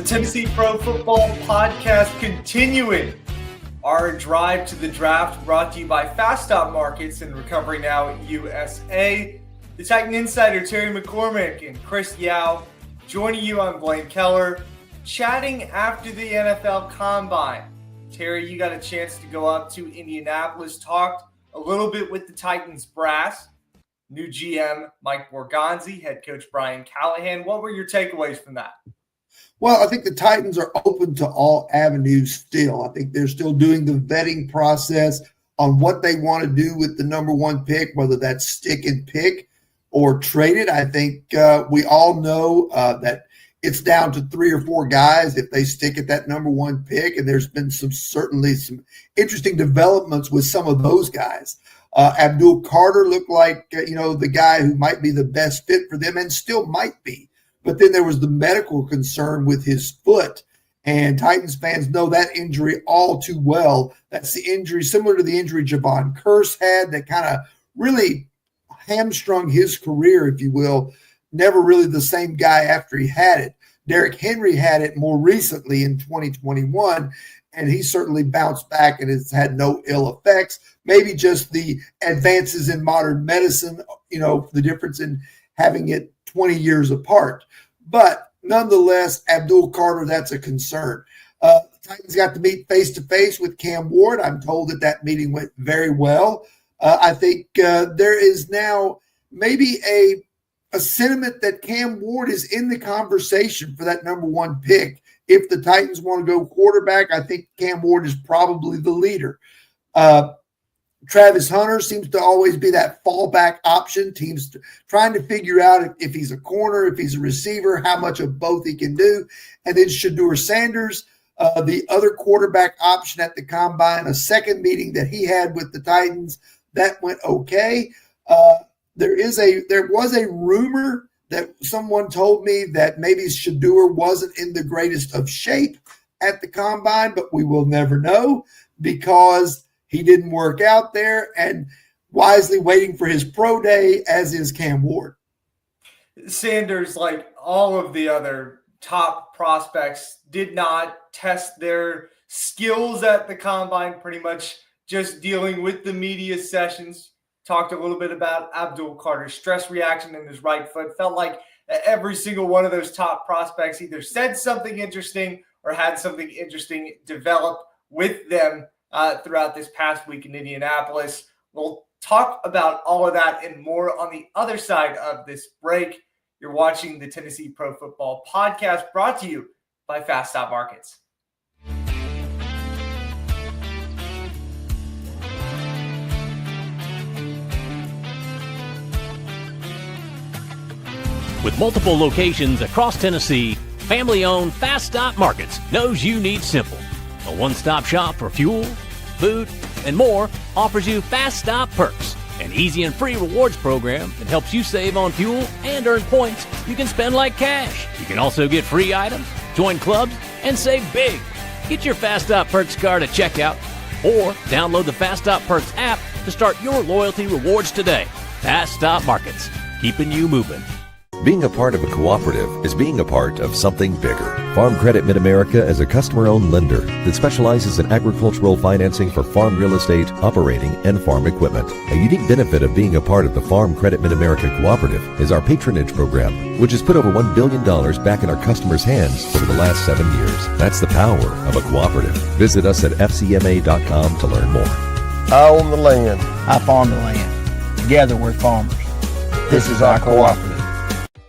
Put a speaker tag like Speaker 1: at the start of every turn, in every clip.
Speaker 1: Tennessee Pro Football Podcast continuing our drive to the draft, brought to you by Fast Stop Markets and Recovery Now USA. The Titan Insider Terry McCormick and Chris Yao joining you on Blaine Kellar, chatting after the NFL Combine. Terry, you got a chance to go up to Indianapolis, talked a little bit with the Titans brass, new GM Mike Borgonzi, head coach Brian Callahan. What were your takeaways from that?
Speaker 2: Well, I think the Titans are open to all avenues still. I think they're still doing the vetting process on what they want to do with the number one pick, whether that's stick and pick or trade it. I think we all know that it's down to 3 or 4 guys if they stick at that number one pick, and there's been certainly some interesting developments with some of those guys. Abdul Carter looked like the guy who might be the best fit for them and still might be. But then there was the medical concern with his foot, and Titans fans know that injury all too well. That's the injury similar to the injury Javon Curse had that kind of really hamstrung his career, if you will. Never really the same guy after he had it. Derrick Henry had it more recently in 2021, and he certainly bounced back and has had no ill effects. Maybe just the advances in modern medicine, the difference in having it 20 years apart. But nonetheless, Abdul Carter, that's a concern. The Titans got to meet face-to-face with Cam Ward. I'm told that meeting went very well. I think there is now maybe a sentiment that Cam Ward is in the conversation for that number one pick. If the Titans want to go quarterback, I think Cam Ward is probably the leader. Travis Hunter seems to always be that fallback option. Teams trying to figure out if he's a corner, if he's a receiver, how much of both he can do. And then Shedeur Sanders, the other quarterback option at the Combine, a second meeting that he had with the Titans, that went okay. There was a rumor that someone told me that maybe Shedeur wasn't in the greatest of shape at the Combine, but we will never know because he didn't work out there, and wisely waiting for his pro day, as is Cam Ward.
Speaker 1: Sanders, like all of the other top prospects, did not test their skills at the Combine, pretty much just dealing with the media sessions. Talked a little bit about Abdul Carter's stress reaction in his right foot. Felt like every single one of those top prospects either said something interesting or had something interesting develop with them throughout this past week in Indianapolis. We'll talk about all of that and more on the other side of this break. You're watching the Tennessee Pro Football Podcast, brought to you by Fast Stop Markets.
Speaker 3: With multiple locations across Tennessee, family-owned Fast Stop Markets knows you need simple. A one-stop shop for fuel, food, and more offers you Fast Stop Perks, an easy and free rewards program that helps you save on fuel and earn points you can spend like cash. You can also get free items, join clubs, and save big. Get your Fast Stop Perks card at checkout or download the Fast Stop Perks app to start your loyalty rewards today. Fast Stop Markets, keeping you moving.
Speaker 4: Being a part of a cooperative is being a part of something bigger. Farm Credit Mid-America is a customer-owned lender that specializes in agricultural financing for farm real estate, operating, and farm equipment. A unique benefit of being a part of the Farm Credit Mid-America Cooperative is our patronage program, which has put over $1 billion back in our customers' hands over the last 7 years. That's the power of a cooperative. Visit us at fcma.com to learn more.
Speaker 5: I own the land.
Speaker 6: I farm the land. Together we're farmers.
Speaker 5: This is our cooperative.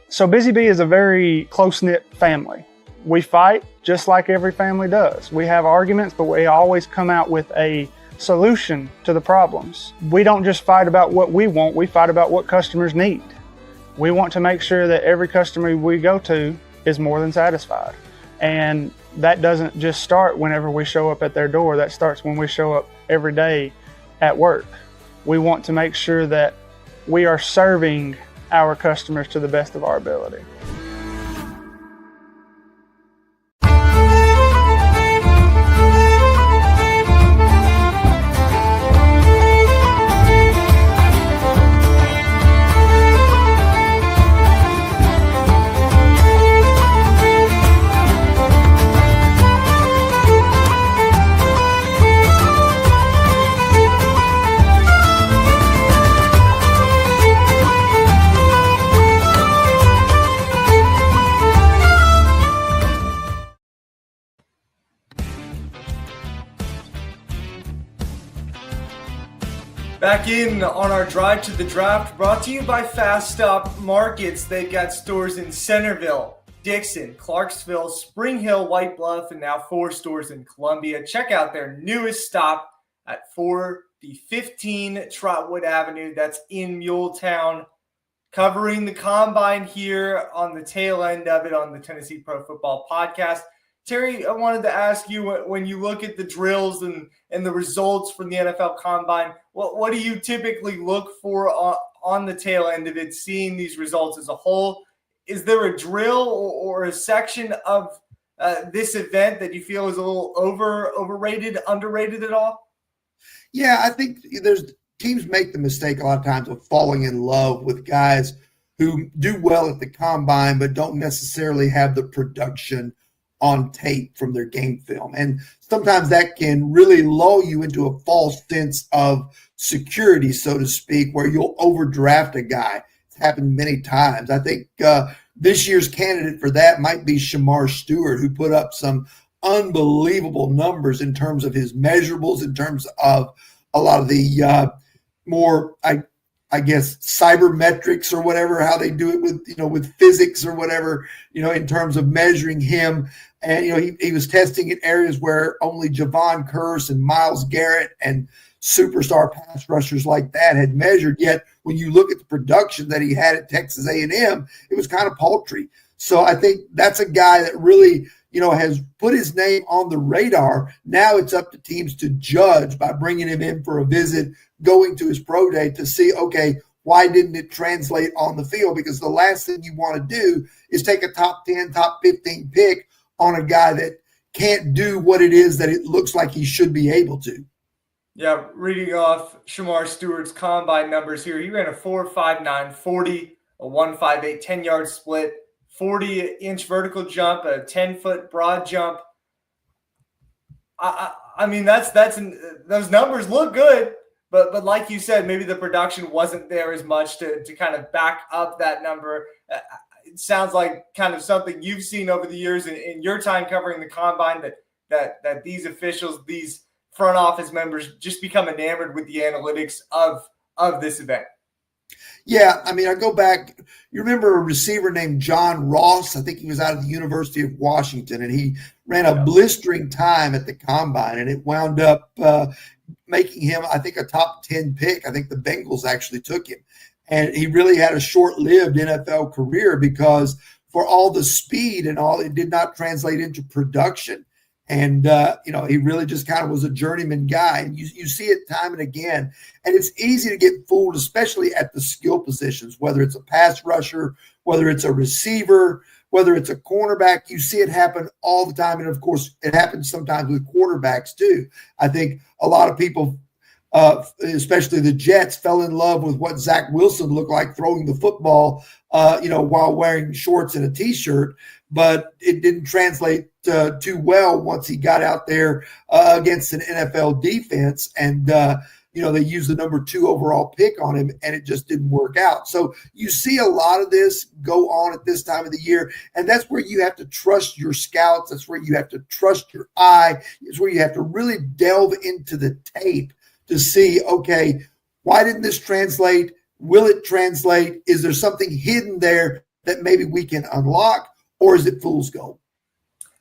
Speaker 7: So Busy Bee is a very close-knit family. We fight just like every family does. We have arguments, but we always come out with a solution to the problems. We don't just fight about what we want, we fight about what customers need. We want to make sure that every customer we go to is more than satisfied. And that doesn't just start whenever we show up at their door, that starts when we show up every day at work. We want to make sure that we are serving our customers to the best of our ability.
Speaker 1: Back in on our drive to the draft, brought to you by Fast Stop Markets. They've got stores in Centerville, Dixon, Clarksville, Spring Hill, White Bluff, and now 4 stores in Columbia. Check out their newest stop at 415 Trotwood Avenue. That's in Muletown. Covering the combine here on the tail end of it on the Tennessee Pro Football Podcast. Terry, I wanted to ask you, when you look at the drills and the results from the NFL Combine, what do you typically look for on the tail end of it, seeing these results as a whole? Is there a drill or a section of this event that you feel is a little overrated, underrated at all?
Speaker 2: Yeah, I think there's teams make the mistake a lot of times of falling in love with guys who do well at the Combine but don't necessarily have the production on tape from their game film. And sometimes that can really lull you into a false sense of security, so to speak, where you'll overdraft a guy. It's happened many times. I think this year's candidate for that might be Shamar Stewart, who put up some unbelievable numbers in terms of his measurables, in terms of a lot of the more, I guess, cybermetrics or whatever, how they do it with physics or whatever, in terms of measuring him. And, he was testing in areas where only Javon Curse and Myles Garrett and superstar pass rushers like that had measured. Yet when you look at the production that he had at Texas A&M, it was kind of paltry. So I think that's a guy that really, has put his name on the radar. Now it's up to teams to judge by bringing him in for a visit, going to his pro day to see, okay, why didn't it translate on the field? Because the last thing you want to do is take a top 10, top 15 pick on a guy that can't do what it is that it looks like he should be able to.
Speaker 1: Yeah, reading off Shamar Stewart's combine numbers here, he ran a 4.59 40, a 1.58 10-yard split, 40-inch vertical jump, a 10-foot broad jump. I mean, those numbers look good, but like you said, maybe the production wasn't there as much to kind of back up that number. It sounds like kind of something you've seen over the years in your time covering the combine, that these officials, these front office members, just become enamored with the analytics of this event.
Speaker 2: Yeah, I mean, I go back. You remember a receiver named John Ross? I think he was out of the University of Washington, and he ran a blistering time at the Combine, and it wound up making him, I think, a top 10 pick. I think the Bengals actually took him. And he really had a short-lived NFL career because for all the speed and all, it did not translate into production. And, he really just kind of was a journeyman guy. And you see it time and again. And it's easy to get fooled, especially at the skill positions, whether it's a pass rusher, whether it's a receiver, whether it's a cornerback. You see it happen all the time. And, of course, it happens sometimes with quarterbacks too. I think a lot of people, especially the Jets, fell in love with what Zach Wilson looked like throwing the football, while wearing shorts and a T-shirt. But it didn't translate too well once he got out there against an NFL defense. And, they used the number 2 overall pick on him, and it just didn't work out. So you see a lot of this go on at this time of the year, and that's where you have to trust your scouts. That's where you have to trust your eye. It's where you have to really delve into the tape to see, okay, why didn't this translate? Will it translate? Is there something hidden there that maybe we can unlock, or is it fool's gold?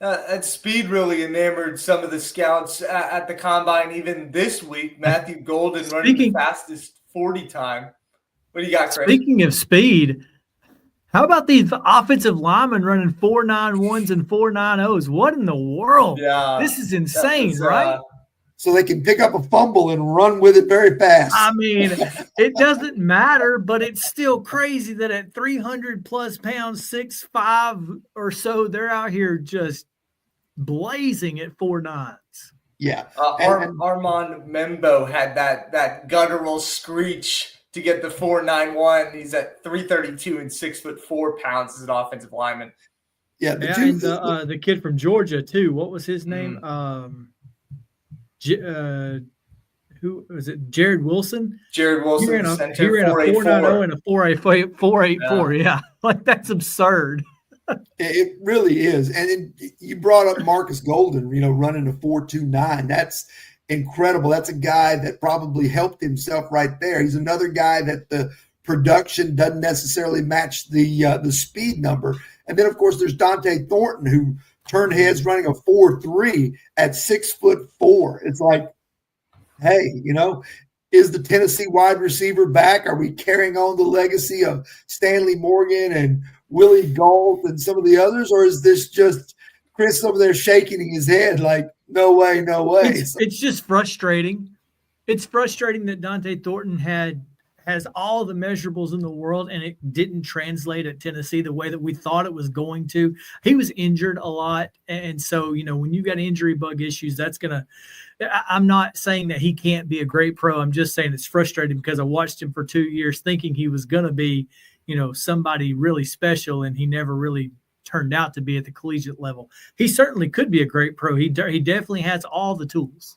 Speaker 1: That speed really enamored some of the scouts at the Combine even this week. Matthew Golden running the fastest 40 time. What do you got, Chris?
Speaker 8: Speaking of speed, how about these offensive linemen running 4.91s and 4.90s? What in the world?
Speaker 1: Yeah,
Speaker 8: this is insane, right?
Speaker 2: So they can pick up a fumble and run with it very fast.
Speaker 8: I mean, it doesn't matter, but it's still crazy that at 300 plus pounds, 6'5" or so, they're out here just blazing at 4.9s.
Speaker 2: Yeah.
Speaker 1: Armand Membo had that guttural screech to get the 4.91. He's at 332 and 6'4" as an offensive lineman.
Speaker 2: Yeah.
Speaker 8: The kid from Georgia too. What was his name? Who was it? Jared Wilson.
Speaker 1: Jared Wilson.
Speaker 8: He ran a 4.90 and a 4.84. Yeah, like that's absurd.
Speaker 2: It really is. And you brought up Marcus Golden, running a 4.29. incredible. That's a guy that probably helped himself right there. He's another guy that the production doesn't necessarily match the speed number. And then, of course, there's Dante Thornton, who turned heads running a 4.3 at 6'4". It's like, hey, is the Tennessee wide receiver back? Are we carrying on the legacy of Stanley Morgan and Willie Gault and some of the others? Or is this just Chris over there shaking his head like, no way, no way?
Speaker 8: It's just frustrating. It's frustrating that Dante Thornton has all the measurables in the world and it didn't translate at Tennessee the way that we thought it was going to. He was injured a lot. And so, when you've got injury bug issues, I'm not saying that he can't be a great pro. I'm just saying it's frustrating because I watched him for 2 years thinking he was going to be, somebody really special, and he never really turned out to be at the collegiate level. He certainly could be a great pro. He definitely has all the tools.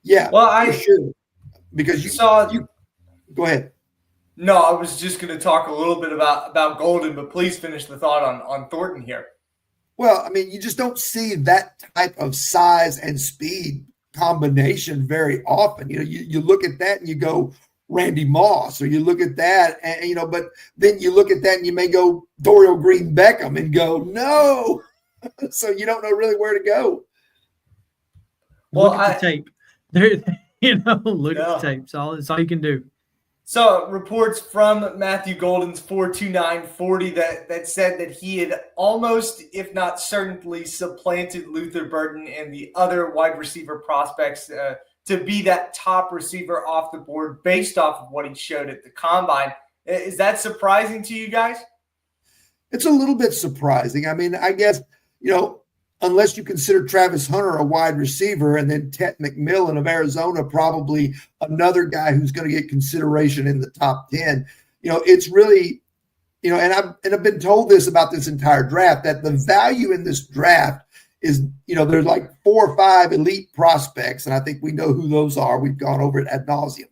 Speaker 2: Yeah,
Speaker 1: well,
Speaker 2: sure. Because you go ahead.
Speaker 1: No, I was just going to talk a little bit about Golden, but please finish the thought on Thornton here.
Speaker 2: Well, you just don't see that type of size and speed combination very often. You look at that and you go Randy Moss, or you look at that and, but then you look at that and you may go Dorial Green Beckham and go, no. So you don't know really where to go.
Speaker 8: Well, look at the tape. Look at the tape. That's all you can do.
Speaker 1: So reports from Matthew Golden's 4.29 40 that said that he had almost, if not certainly, supplanted Luther Burden and the other wide receiver prospects to be that top receiver off the board based off of what he showed at the combine. Is that surprising to you guys?
Speaker 2: It's a little bit surprising. I guess, unless you consider Travis Hunter a wide receiver, and then Tet McMillan of Arizona, probably another guy who's going to get consideration in the top 10. It's really, and I've been told this about this entire draft, that the value in this draft is, there's like 4 or 5 elite prospects, and I think we know who those are. We've gone over it ad nauseum.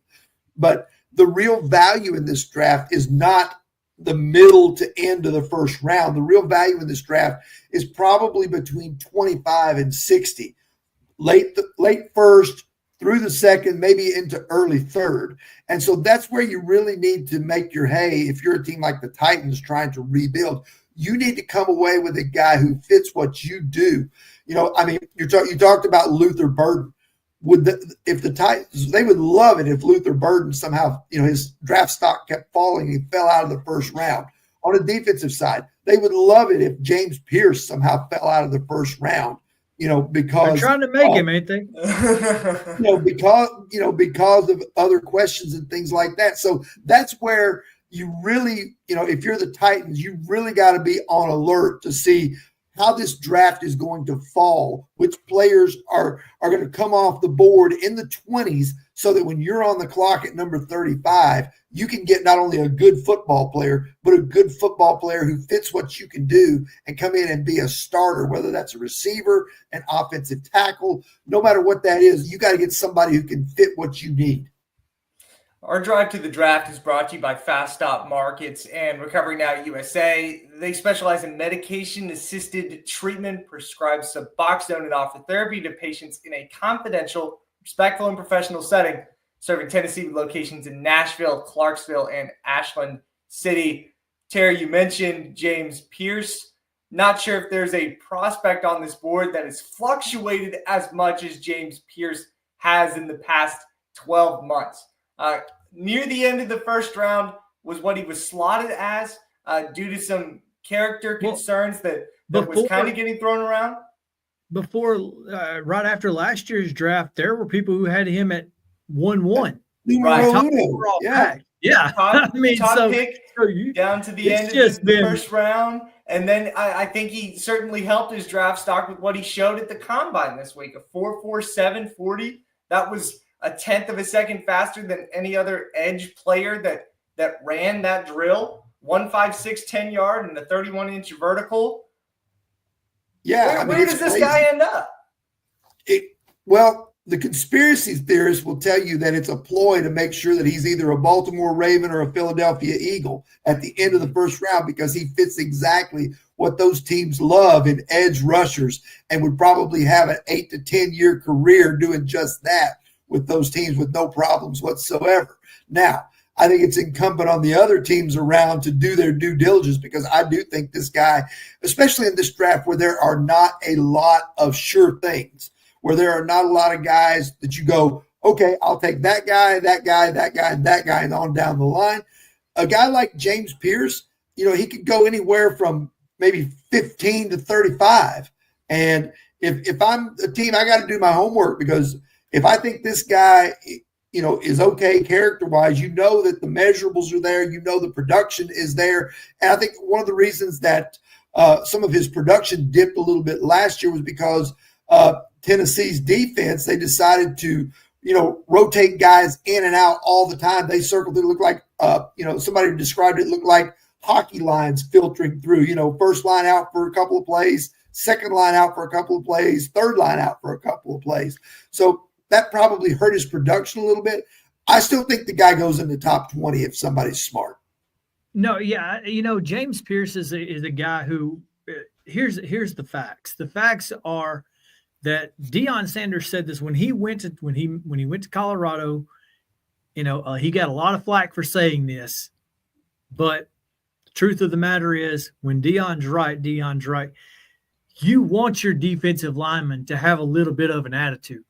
Speaker 2: But the real value in this draft is not the middle to end of the first round. The real value in this draft is probably between 25 and 60, late first through the second, maybe into early third. And so that's where you really need to make your hay. If you're a team like the Titans trying to rebuild, you need to come away with a guy who fits what you do. You talked about Luther Burden. If the Titans, they would love it if Luther Burden somehow, his draft stock kept falling and he fell out of the first round. On the defensive side, they would love it if James Pierce somehow fell out of the first round, because
Speaker 8: they're trying to make him, ain't they?
Speaker 2: Because of other questions and things like that. So that's where you really, if you're the Titans, you really got to be on alert to see how this draft is going to fall, which players are going to come off the board in the 20s, so that when you're on the clock at number 35, you can get not only a good football player, but a good football player who fits what you can do and come in and be a starter, whether that's a receiver, an offensive tackle, no matter what that is, you got to get somebody who can fit what you need.
Speaker 1: Our drive to the draft is brought to you by Fast Stop Markets and Recovery Now USA. They specialize in medication-assisted treatment, prescribe Suboxone, and offer therapy to patients in a confidential, respectful, and professional setting, serving Tennessee with locations in Nashville, Clarksville, and Ashland City. Terry, you mentioned James Pierce. Not sure if there's a prospect on this board that has fluctuated as much as James Pierce has in the past 12 months. Near the end of the first round was what he was slotted as due to some character concerns that was kind of getting thrown around.
Speaker 8: Right after last year's draft, there were people who had him at 1-1.
Speaker 1: Right.
Speaker 8: Top
Speaker 1: pick down to the end of the first round. And then I think he certainly helped his draft stock with what he showed at the combine this week, a 4.47 40. That was a tenth of a second faster than any other edge player that ran that drill. 1.56 10-yard and a 31-inch vertical.
Speaker 2: Yeah.
Speaker 1: Where does this guy end up?
Speaker 2: the conspiracy theorists will tell you that it's a ploy to make sure that he's either a Baltimore Raven or a Philadelphia Eagle at the end of the first round, because he fits exactly what those teams love in edge rushers and would probably have an 8 to 10 year career doing just that with those teams with no problems whatsoever. Now, I think it's incumbent on the other teams around to do their due diligence, because I do think this guy, especially in this draft where there are not a lot of sure things, where there are not a lot of guys that you go, okay, I'll take that guy, that guy, that guy, and that guy, and on down the line. A guy like James Pierce, he could go anywhere from maybe 15 to 35. And if I'm a team, I got to do my homework, because if I think this guy, is okay character-wise, that the measurables are there, the production is there. And I think one of the reasons that some of his production dipped a little bit last year was because Tennessee's defense, they decided to, rotate guys in and out all the time. They circled it, looked like, somebody described it, looked like hockey lines filtering through, first line out for a couple of plays, second line out for a couple of plays, third line out for a couple of plays. So that probably hurt his production a little bit. I still think the guy goes in the top 20 if somebody's smart.
Speaker 8: No, yeah. James Pierce is a guy who, here's the facts. The facts are that Deion Sanders said this when he went to Colorado. He got a lot of flack for saying this, but the truth of the matter is, when Deion's right. You want your defensive lineman to have a little bit of an attitude.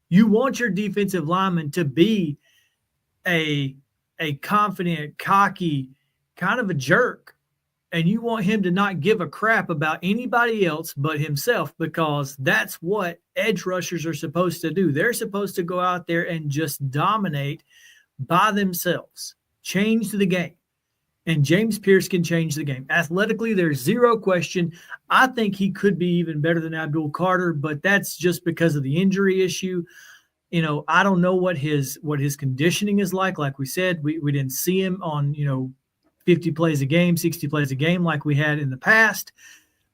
Speaker 8: You want your defensive lineman to be a confident, cocky, kind of a jerk. And you want him to not give a crap about anybody else but himself, because that's what edge rushers are supposed to do. They're supposed to go out there and just dominate by themselves, change the game. And James Pierce can change the game. Athletically, there's zero question. I think he could be even better than Abdul Carter, but that's just because of the injury issue. I don't know what his conditioning is like. Like we said, we didn't see him on, 50 plays a game, 60 plays a game like we had in the past.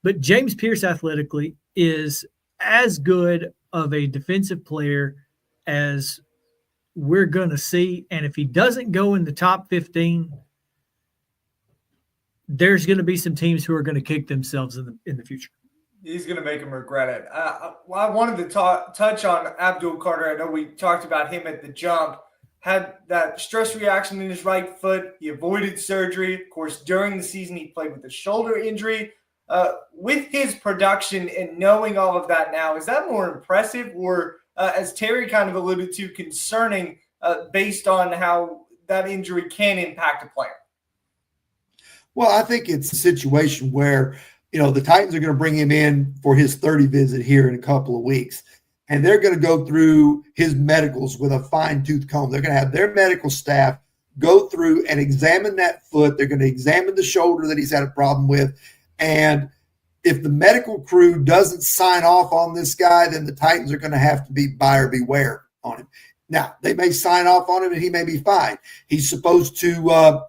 Speaker 8: But James Pierce athletically is as good of a defensive player as we're going to see. And if he doesn't go in the top 15, there's going to be some teams who are going to kick themselves in the future.
Speaker 1: He's going to make him regret it. I wanted to touch on Abdul Carter. I know we talked about him at the jump. Had that stress reaction in his right foot. He avoided surgery. Of course, during the season, he played with a shoulder injury. With his production and knowing all of that now, is that more impressive or, as Terry kind of alluded to, concerning based on how that injury can impact a player?
Speaker 2: Well, I think it's a situation where, the Titans are going to bring him in for his 30 visit here in a couple of weeks, and they're going to go through his medicals with a fine-tooth comb. They're going to have their medical staff go through and examine that foot. They're going to examine the shoulder that he's had a problem with. And if the medical crew doesn't sign off on this guy, then the Titans are going to have to be buyer beware on him. Now, they may sign off on him and he may be fine. He's supposed to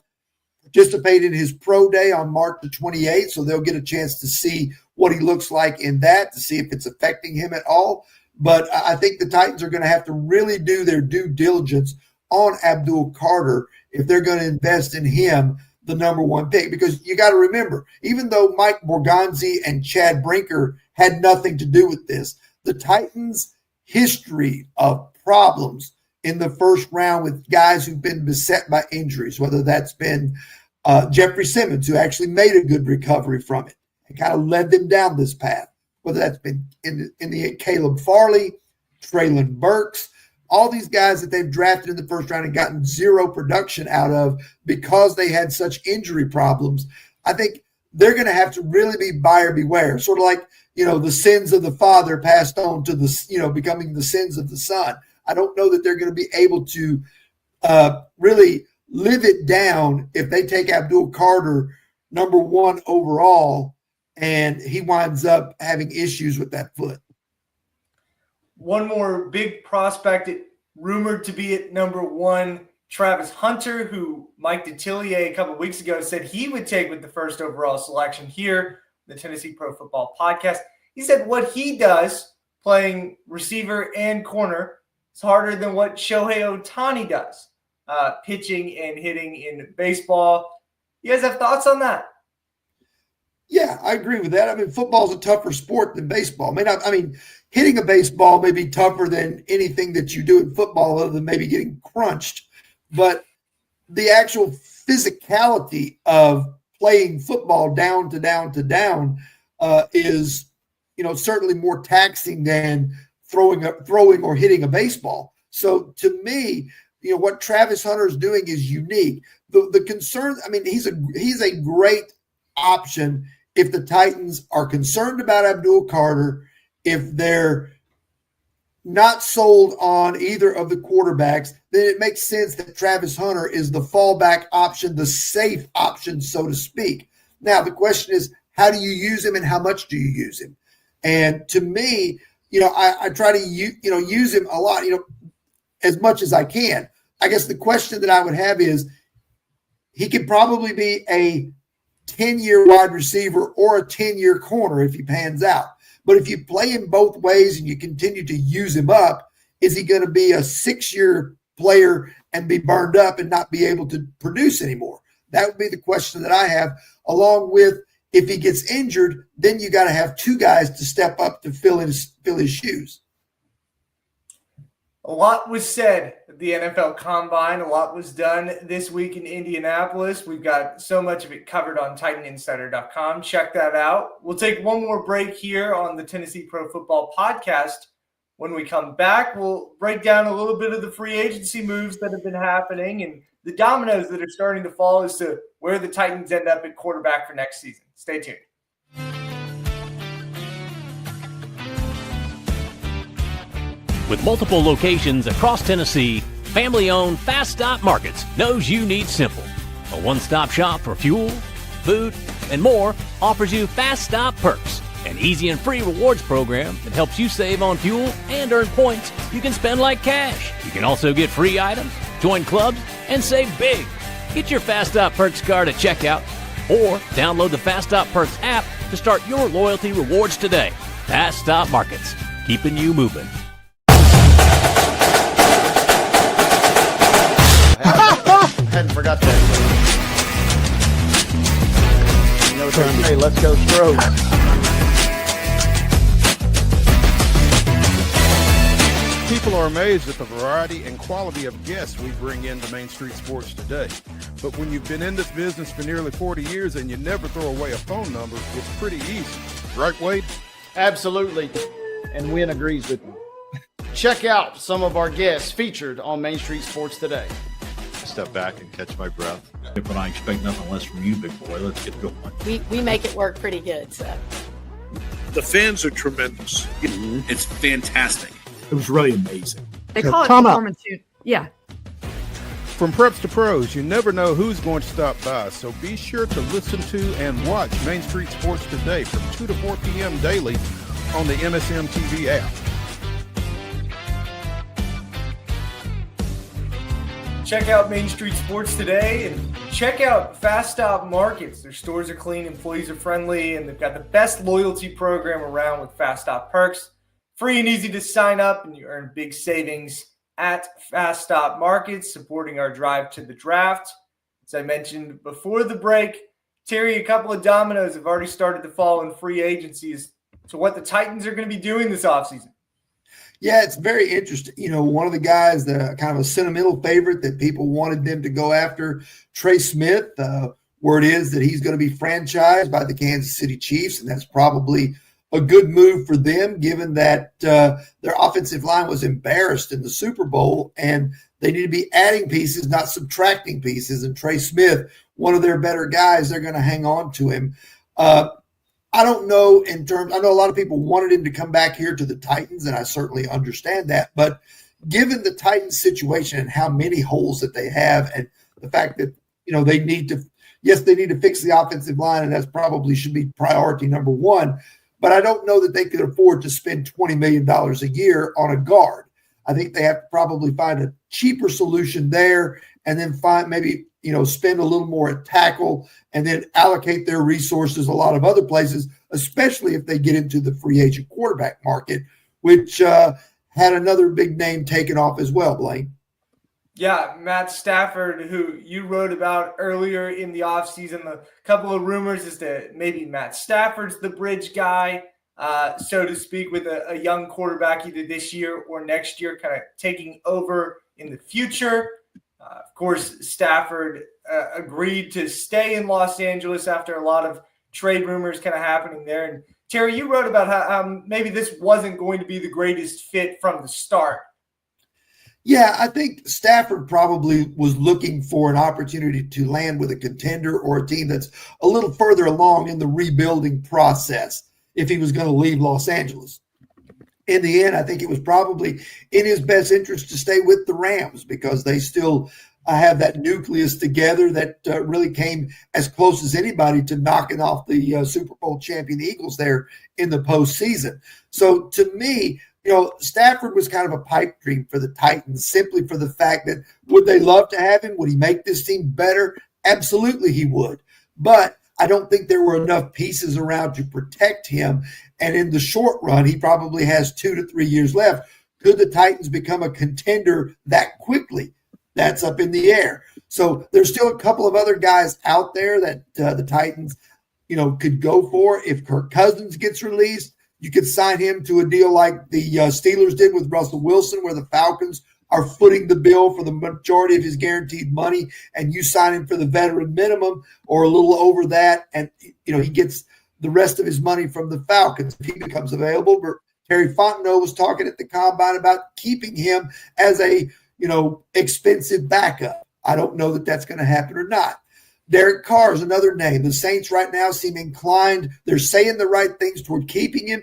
Speaker 2: participate in his pro day on March the 28th, so they'll get a chance to see what he looks like in that, to see if it's affecting him at all. But I think the Titans are going to have to really do their due diligence on Abdul Carter if they're going to invest in him, the number one pick. Because you got to remember, even though Mike Borgonzi and Chad Brinker had nothing to do with this, the Titans' history of problems in the first round with guys who've been beset by injuries, whether that's been Jeffrey Simmons, who actually made a good recovery from it and kind of led them down this path, whether that's been in the Caleb Farley, Traylon Burks, all these guys that they've drafted in the first round and gotten zero production out of because they had such injury problems. I think they're going to have to really be buyer beware, sort of like, the sins of the father passed on to the, becoming the sins of the son. I don't know that they're going to be able to really live it down if they take Abdul Carter number one overall and he winds up having issues with that foot.
Speaker 1: One more big prospect rumored to be at number one, Travis Hunter, who Mike Detillier a couple of weeks ago said he would take with the first overall selection here, the Tennessee Pro Football Podcast. He said what he does, playing receiver and corner is harder than what Shohei Ohtani does, pitching and hitting in baseball. You guys have thoughts on that?
Speaker 2: Yeah, I agree with that. I mean, football's a tougher sport than baseball. Hitting a baseball may be tougher than anything that you do in football other than maybe getting crunched. But the actual physicality of playing football down to down to down is, certainly more taxing than throwing or hitting a baseball. So to me, what Travis Hunter is doing is unique. The concern, he's a great option if the Titans are concerned about Abdul Carter, if they're not sold on either of the quarterbacks, then it makes sense that Travis Hunter is the fallback option, the safe option, so to speak. Now, the question is, how do you use him and how much do you use him? And to me, I try to use him a lot, as much as I can. I guess the question that I would have is, he could probably be a 10-year wide receiver or a 10-year corner if he pans out. But if you play him both ways and you continue to use him up, is he going to be a 6-year player and be burned up and not be able to produce anymore? That would be the question that I have, along with if he gets injured, then you got to have two guys to step up to fill his shoes.
Speaker 1: A lot was said at the NFL Combine. A lot was done this week in Indianapolis. We've got so much of it covered on TitanInsider.com. Check that out. We'll take one more break here on the Tennessee Pro Football Podcast. When we come back, we'll break down a little bit of the free agency moves that have been happening and the dominoes that are starting to fall as to where the Titans end up at quarterback for next season. Stay tuned.
Speaker 3: With multiple locations across Tennessee, family-owned Fast Stop Markets knows you need simple. A one-stop shop for fuel, food, and more offers you Fast Stop Perks, an easy and free rewards program that helps you save on fuel and earn points you can spend like cash. You can also get free items, join clubs, and save big. Get your Fast Stop Perks card at checkout or download the Fast Stop Perks app to start your loyalty rewards today. Fast Stop Markets, keeping you moving.
Speaker 9: Hadn't forgot that. You know what they say, let's go Stros.
Speaker 10: People are amazed at the variety and quality of guests we bring into Main Street Sports today. But when you've been in this business for nearly 40 years and you never throw away a phone number, it's pretty easy. Right, Wade?
Speaker 9: Absolutely.
Speaker 6: And Wynn agrees with me.
Speaker 9: Check out some of our guests featured on Main Street Sports today.
Speaker 11: Step back and catch my breath.
Speaker 12: But I expect nothing less from you, big boy. Let's get going.
Speaker 13: We make it work pretty good. So
Speaker 14: the fans are tremendous. It's fantastic.
Speaker 12: It was really amazing.
Speaker 13: They call it performance. Yeah.
Speaker 10: From preps to pros, you never know who's going to stop by, so be sure to listen to and watch Main Street Sports today from 2 to 4 p.m. daily on the MSM TV app.
Speaker 1: Check out Main Street Sports today and check out Fast Stop Markets. Their stores are clean, employees are friendly, and they've got the best loyalty program around with Fast Stop Perks. Free and easy to sign up, and you earn big savings at Fast Stop Markets, supporting our drive to the draft. As I mentioned before the break, Terry, a couple of dominoes have already started to fall in free agencies to what the Titans are going to be doing this offseason.
Speaker 2: Yeah, it's very interesting. One of the guys, the kind of a sentimental favorite that people wanted them to go after, Trey Smith. Word is that he's going to be franchised by the Kansas City Chiefs, and that's probably a good move for them, given that their offensive line was embarrassed in the Super Bowl, and they need to be adding pieces, not subtracting pieces. And Trey Smith, one of their better guys, they're going to hang on to him. I don't know I know a lot of people wanted him to come back here to the Titans, and I certainly understand that. But given the Titans situation and how many holes that they have, and the fact that, they need to fix the offensive line, and that's probably should be priority number one. But I don't know that they could afford to spend $20 million a year on a guard. I think they have to probably find a cheaper solution there, and then spend a little more at tackle, and then allocate their resources a lot of other places, especially if they get into the free agent quarterback market, which had another big name taken off as well, Blaine.
Speaker 1: Yeah, Matt Stafford, who you wrote about earlier in the offseason, a couple of rumors as to maybe Matt Stafford's the bridge guy, so to speak, with a young quarterback either this year or next year, kind of taking over in the future. Of course, Stafford agreed to stay in Los Angeles after a lot of trade rumors kind of happening there. And Terry, you wrote about how maybe this wasn't going to be the greatest fit from the start.
Speaker 2: Yeah, I think Stafford probably was looking for an opportunity to land with a contender or a team that's a little further along in the rebuilding process if he was going to leave Los Angeles. In the end, I think it was probably in his best interest to stay with the Rams because they still have that nucleus together that really came as close as anybody to knocking off the Super Bowl champion Eagles there in the postseason. So to me, Stafford was kind of a pipe dream for the Titans simply for the fact that would they love to have him? Would he make this team better? Absolutely he would. But I don't think there were enough pieces around to protect him. And in the short run, he probably has 2 to 3 years left. Could the Titans become a contender that quickly? That's up in the air. So there's still a couple of other guys out there that the Titans, could go for. If Kirk Cousins gets released, you could sign him to a deal like the Steelers did with Russell Wilson, where the Falcons are footing the bill for the majority of his guaranteed money, and you sign him for the veteran minimum or a little over that, and he gets the rest of his money from the Falcons if he becomes available. But Terry Fontenot was talking at the Combine about keeping him as a expensive backup. I don't know that that's going to happen or not. Derek Carr is another name. The Saints right now seem inclined. They're saying the right things toward keeping him.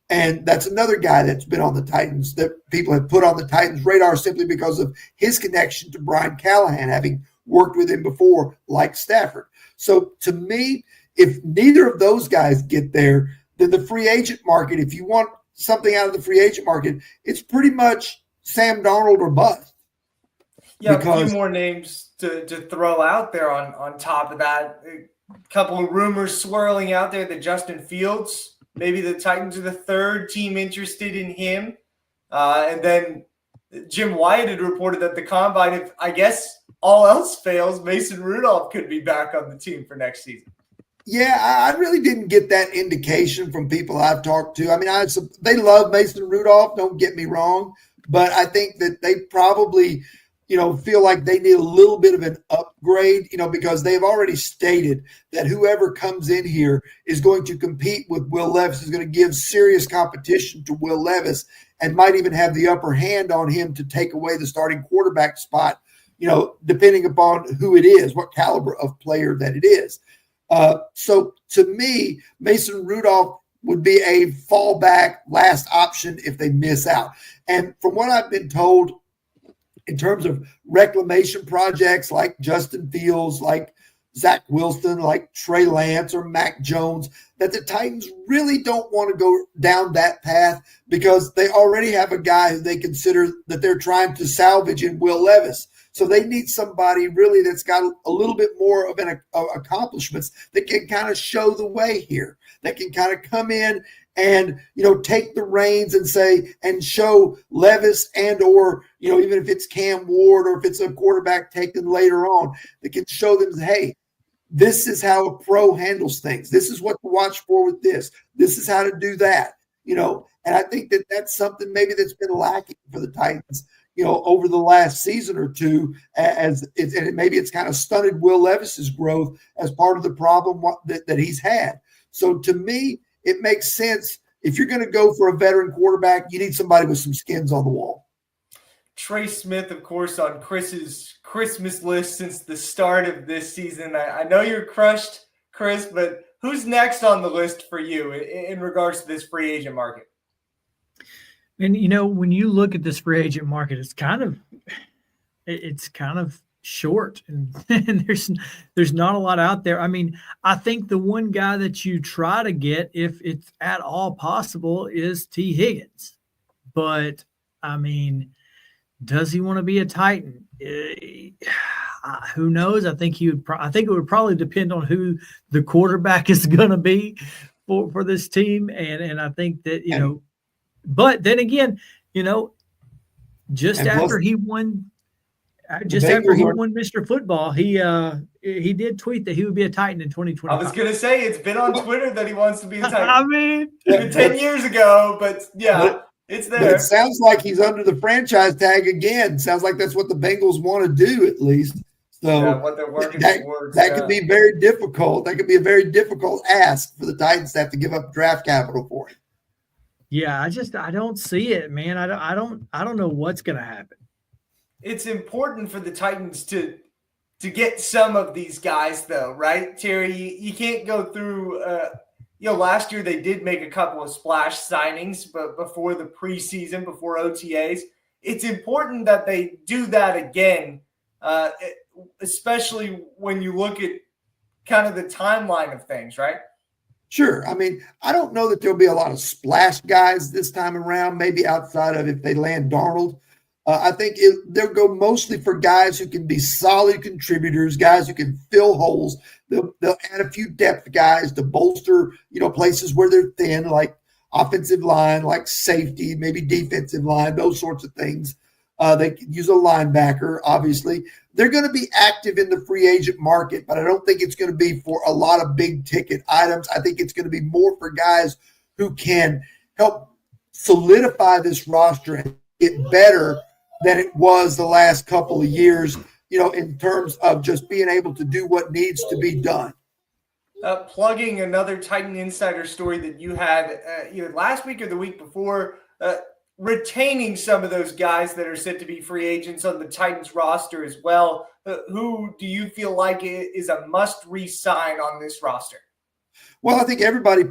Speaker 2: And that's another guy that's been on the Titans, that people have put on the Titans' radar simply because of his connection to Brian Callahan, having worked with him before, like Stafford. So to me, if neither of those guys get there, then the free agent market, if you want something out of the free agent market, it's pretty much Sam Darnold or bust.
Speaker 1: Yeah, a few more names to throw out there on top of that. A couple of rumors swirling out there that Justin Fields, maybe the Titans are the third team interested in him. And then Jim Wyatt had reported that the Combine, if I guess all else fails, Mason Rudolph could be back on the team for next season.
Speaker 2: Yeah, I really didn't get that indication from people I've talked to. I mean, they love Mason Rudolph, don't get me wrong, but I think that they probably – feel like they need a little bit of an upgrade, because they've already stated that whoever comes in here is going to compete with Will Levis, is going to give serious competition to Will Levis and might even have the upper hand on him to take away the starting quarterback spot, depending upon who it is, what caliber of player that it is. So to me, Mason Rudolph would be a fallback last option if they miss out. And from what I've been told, in terms of reclamation projects like Justin Fields, like Zach Wilson, like Trey Lance or Mac Jones, that the Titans really don't want to go down that path because they already have a guy who they consider that they're trying to salvage in Will Levis. So they need somebody really that's got a little bit more of an accomplishments that can kind of show the way here, that can kind of come in and, take the reins and say, and show Levis and, or, even if it's Cam Ward or if it's a quarterback taken later on, that can show them, hey, this is how a pro handles things. This is what to watch for with this. This is how to do that, and I think that that's something maybe that's been lacking for the Titans, over the last season or two, and maybe it's kind of stunted Will Levis's growth as part of the problem that he's had. So to me, it makes sense. If you're going to go for a veteran quarterback, you need somebody with some skins on the wall.
Speaker 1: Trey Smith, of course, on Chris's Christmas list since the start of this season. I know you're crushed, Chris, but who's next on the list for you in regards to this free agent market?
Speaker 8: And, when you look at this free agent market, it's kind of short and there's not a lot out there. I mean, I think the one guy that you try to get, if it's at all possible, is T. Higgins. But I mean, does he want to be a Titan? Who knows? I think it would probably depend on who the quarterback is going to be for this team. And I think that, But then again, just
Speaker 2: And
Speaker 8: after
Speaker 2: plus,
Speaker 8: he won, Mr. Football, he did tweet that he would be a Titan in 2025.
Speaker 1: I was going to say, it's been on Twitter that he wants to be a Titan.
Speaker 8: I mean,
Speaker 1: it's been 10 years ago, but yeah, it's there.
Speaker 2: But it sounds like he's under the franchise tag again. Sounds like that's what the Bengals want to do, at least. So
Speaker 1: what they're working towards.
Speaker 2: That could be very difficult. That could be a very difficult ask for the Titans to have to give up draft capital for him.
Speaker 8: Yeah, I don't see it, man. I don't know what's going to happen.
Speaker 1: It's important for the Titans to get some of these guys, though, right, Terry? You can't go through. Last year they did make a couple of splash signings, but before the preseason, before OTAs, it's important that they do that again, especially when you look at kind of the timeline of things, right?
Speaker 2: Sure. I mean, I don't know that there'll be a lot of splash guys this time around, maybe outside of if they land Darnold. I think they'll go mostly for guys who can be solid contributors, guys who can fill holes. They'll add a few depth guys to bolster, places where they're thin, like offensive line, like safety, maybe defensive line, those sorts of things. They could use a linebacker, obviously. They're going to be active in the free agent market, but I don't think it's going to be for a lot of big ticket items. I think it's going to be more for guys who can help solidify this roster and get better than it was the last couple of years, in terms of just being able to do what needs to be done.
Speaker 1: Plugging another Titan Insider story that you had either last week or the week before, retaining some of those guys that are set to be free agents on the Titans roster as well. Who do you feel like is a must re-sign on this roster?
Speaker 2: Well, I think everybody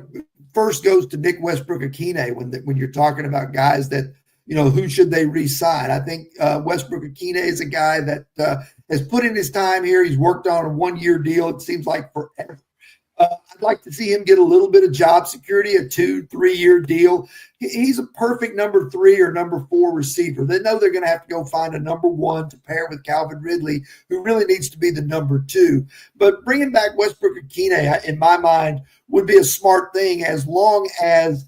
Speaker 2: first goes to Nick Westbrook-Akine when you're talking about guys that, who should they re-sign? I think Westbrook-Akine is a guy that has put in his time here. He's worked on a one-year deal. It seems like forever. I'd like to see him get a little bit of job security, a 2-3 year deal. He's a perfect number 3 or number 4 receiver. They know they're going to have to go find a number 1 to pair with Calvin Ridley, who really needs to be the number 2. But bringing back Westbrook-Akine, in my mind, would be a smart thing as long as,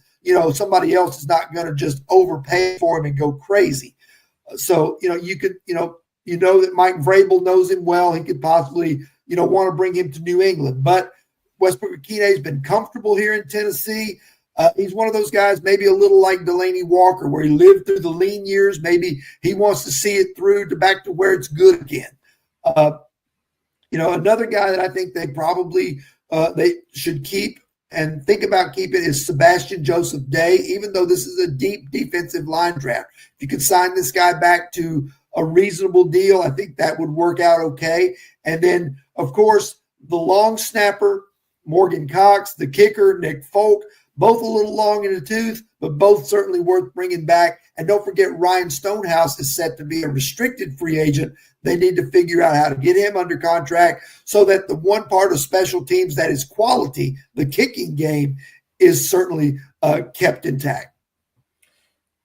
Speaker 2: somebody else is not going to just overpay for him and go crazy. So, you could, that Mike Vrabel knows him well. He could possibly, want to bring him to New England. But Westbrook-Akine has been comfortable here in Tennessee. He's one of those guys, maybe a little like Delanie Walker, where he lived through the lean years. Maybe he wants to see it through to back to where it's good again. Another guy that I think they probably they should keep and think about keeping is Sebastian Joseph Day, even though this is a deep defensive line draft. If you could sign this guy back to a reasonable deal, I think that would work out okay. And then, of course, the long snapper, Morgan Cox, the kicker, Nick Folk, both a little long in the tooth, but both certainly worth bringing back. And don't forget, Ryan Stonehouse is set to be a restricted free agent. They need to figure out how to get him under contract so that the one part of special teams that is quality, the kicking game, is certainly kept intact.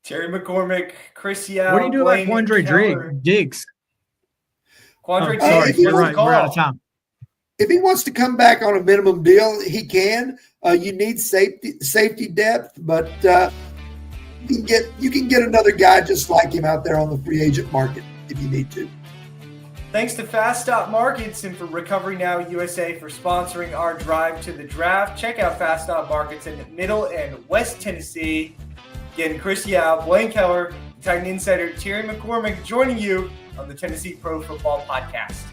Speaker 1: Terry McCormick, Chris Yao.
Speaker 8: What do you do about Quandre Diggs?
Speaker 1: Quandre Diggs.
Speaker 8: Sorry, you're right. We're out of time.
Speaker 2: If he wants to come back on a minimum deal, he can. You need safety depth, but you can get another guy just like him out there on the free agent market if you need to.
Speaker 1: Thanks to Fast Stop Markets and for Recovery Now USA for sponsoring our drive to the draft. Check out Fast Stop Markets in Middle and West Tennessee. Again, Chris Yao, Blaine Kellar, Titan Insider Terry McCormick joining you on the Tennessee Pro Football Podcast.